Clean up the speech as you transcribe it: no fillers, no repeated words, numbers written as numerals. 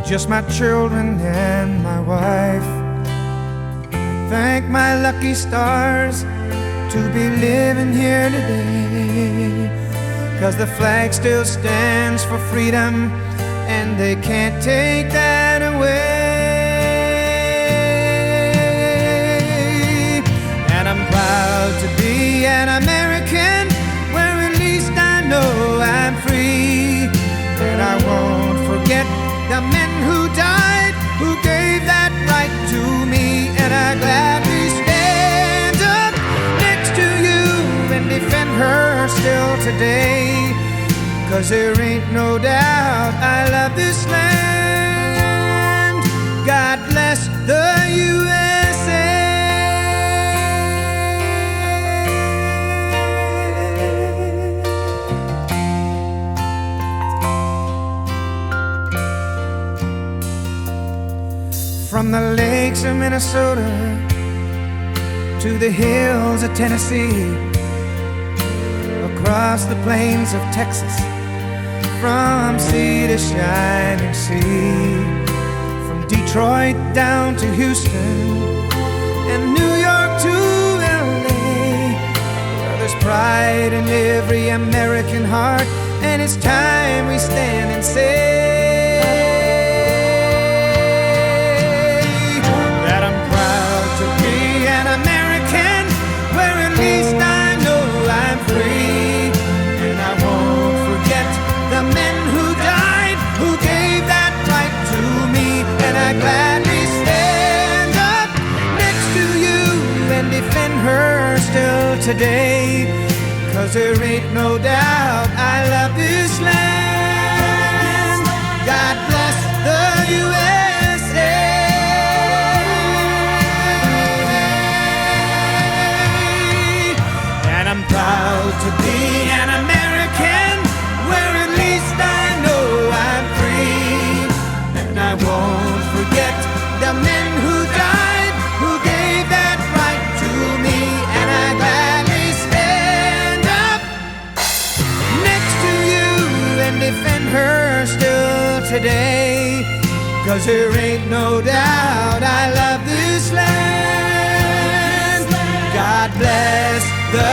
just my children and my wife. I thank my lucky stars to be living here today, 'cause the flag still stands for freedom, and they can't take that away. And I'm proud to be an American, where at least I know I'm free. And I won't forget the men who died, who gave that right to me. And I gladly stand up next to you and defend her still today, 'cause there ain't no doubt I love this land. God bless the USA. From the lakes of Minnesota to the hills of Tennessee, across the plains of Texas, from sea to shining sea, from Detroit down to Houston and New York to LA, well, there's pride in every American heart, and it's time we stand and say that I'm proud to be an American, where at least I know I'm free. And I won't forget the men who died, who gave that right to me. And I gladly stand up next to you and defend her still today, 'cause there ain't no doubt I love this land. God bless the USA. And I'm proud to be an American, where at least I know I'm free. And I won't forget the men who died, who gave that right to me. And I gladly stand up next to you and defend her still today, 'cause there ain't no doubt I love this land. God bless the